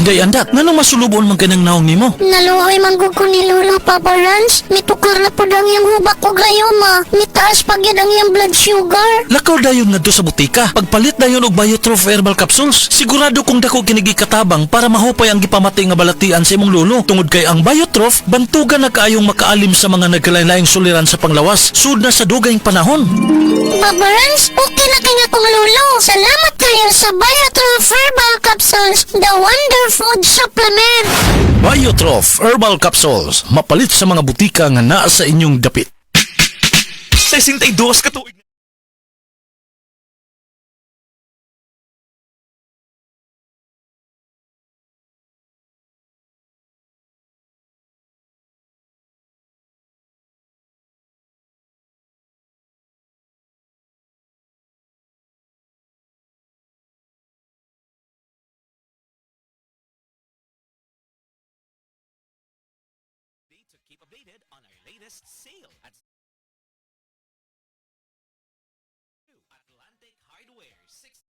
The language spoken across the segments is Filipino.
Day andak, nganong masulubon man kanang naong nimo? Naluoy manggug ko ni Lolo Papa Rans. Mitukar na po ang iyang hubak ko gayoma. Mitaas pag yan ang iyang blood sugar. Lakaw dayon ngadto sa butika. Pagpalit dayon og Biotrof herbal capsules, sigurado kung dako kinigi katabang para mahupay ang gipamati nga balatian sa imong lolo. Tungod kay ang Biotrof bantugan na kaayong makaalim sa mga nagkalain-laing suliran sa panglawas sud na sa dugayng panahon. Papa Rans, okay na kay nga kong lolo. Salamat kayo sa Biotrof Herbal Capsules, the Wonder Food Supplement. Biotrof herbal capsules, mapalit sa mga butika nga naa sa inyong dapit. 62 ka tuig. To keep updated on our latest sale at Atlantic Hardware, 6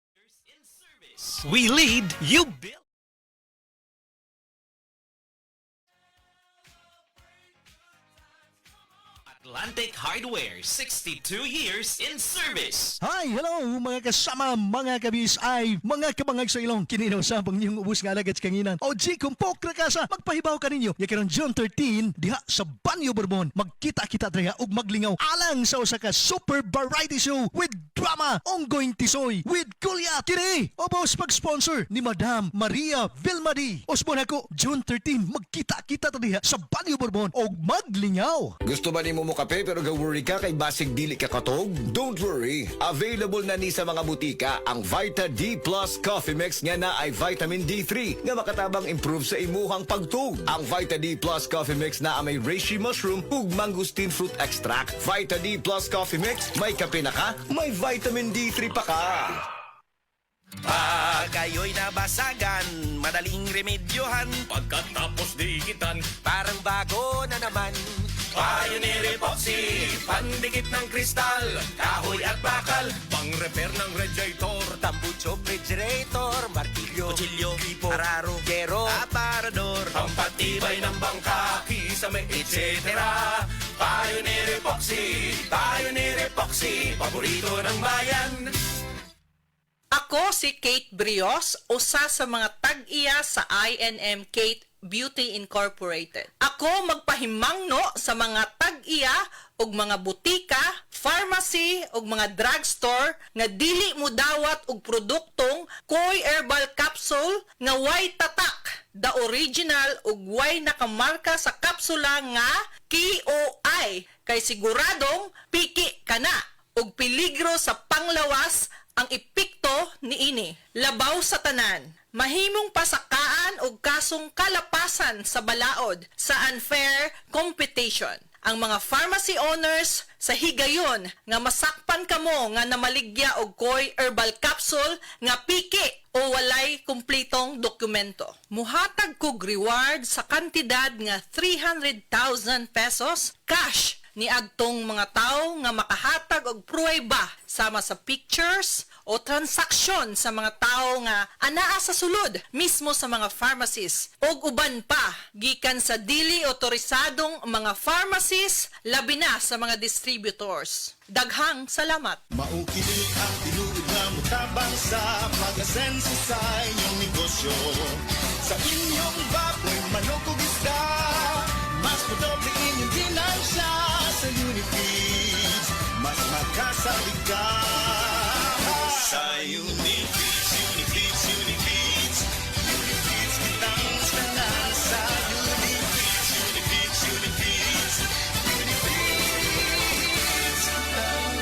years in service. We lead, you build. Atlantic Hardware, 62 years in service. Hi, hello mga kasama, mga kabis ay mga kabangag sa ilong. Kininaw sa bang niyong ubus nga agad sa kanginan. O G, kung pokra ka sa, magpahibaw ka ninyo. Yakarong June 13, diha sa Banyo Bourbon. Magkita-kita dreha ug maglingaw alang sa usa ka super variety show with drama, ongoing tisoy, with Kuya Kini. O boss, pag-sponsor ni Madam Maria Vilmadi. Osbon ako, June 13, magkita-kita ta diha sa Banyo Bourbon og maglingaw. Gusto ba ni mo kape pero ga-worry ka kay basig dili ka katog? Don't worry. Available na ni sa mga butika ang Vita D Plus Coffee Mix nga na ay vitamin D3 nga makatabang improve sa imuhang pagtug. Ang Vita D Plus Coffee Mix na may reishi mushroom ug mangosteen fruit extract. Vita D Plus Coffee Mix, may kape na ka, may vitamin D3 pa ka. Pag kayo'y nabasagan, madaling remedyohan. Pagkatapos dikitan, Parang bago na naman. Pioneer Epoxy, pandikit ng kristal, kahoy at bakal, pang-repair ng radiator, Tambucho, refrigerator, martilyo, kutsilyo, gripo, araro, gero, aparador, pampatibay ng bangka, kisame, etc. Pioneer Epoxy, paborito ng bayan. Ako si Kate Brios, usa sa mga tag-iya sa I&M Kate Beauty Incorporated. Ako magpahimangno sa mga tag-iya og mga butika, pharmacy ug mga drugstore nga dili mo dawat og produktong Koy Herbal Capsule nga way tatak, the original ug way nakamarka sa kapsula nga KOI kay siguradong piki kana ug peligro sa panglawas ang epekto niini. Labaw sa tanan, mahimong pasakaan og kasong kalapasan sa balaod sa unfair competition. Ang mga pharmacy owners sa higayon nga masakpan kamo nga namaligya og Koy Herbal Capsule nga piki o walay kumpletong dokumento. Muhatag kog reward sa kantidad nga 300,000 pesos cash ni agtong mga tao nga makahatag og pruweba sama sa pictures o transaksyon sa mga tao nga anaa sa sulod mismo sa mga pharmacies og uban pa gikan sa dili otorisadong mga pharmacies labi na sa mga distributors. Daghang salamat. Maukilig ang tinuod na mutabang sa pag-asenso sa inyong negosyo. Sa inyong baboy, manok o isda, mas madoble inyong ginansya sa Unifeeds. Mas magkasabi ka sa Unifeeds, Unifeeds, Unifeeds. Unifeeds kitang tanan sa Unifeeds, Unifeeds, Unifeeds. Unifeeds kitang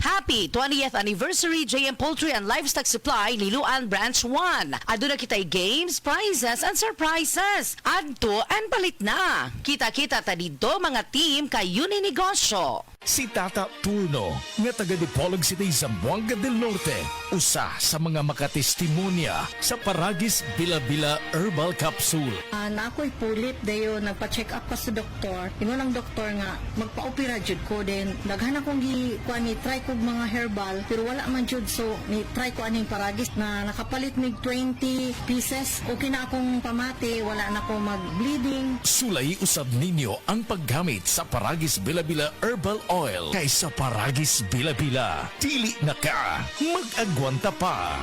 Happy 20th Anniversary JM Poultry and Livestock Supply Liloan Branch 1. Aduna kitay games, prizes, and surprises. Adto and palit na. Kita-kita ta dito mga team kay Uninegosyo. Si Tata Turno, nga taga Dipolog City, Zamboanga del Norte, usa sa mga makatestimonya sa Paragis Bila-Bila Herbal Capsule. Na ako'y pulit dayo nagpa-check up pa sa doktor. Ingon ang doktor nga magpa-opera jud ko din. Daghan akong kuan ni try ko mga herbal pero wala man jud, so ni try ko aning Paragis na nakapalit mig 20 pieces. Okay na akong pamati, wala na ko mag-bleeding. Sulay usab ninyo ang paggamit sa Paragis Bila-Bila Herbal Oil kaysa Paragis Bila-Bila. Dili na ka, mag-agwanta pa.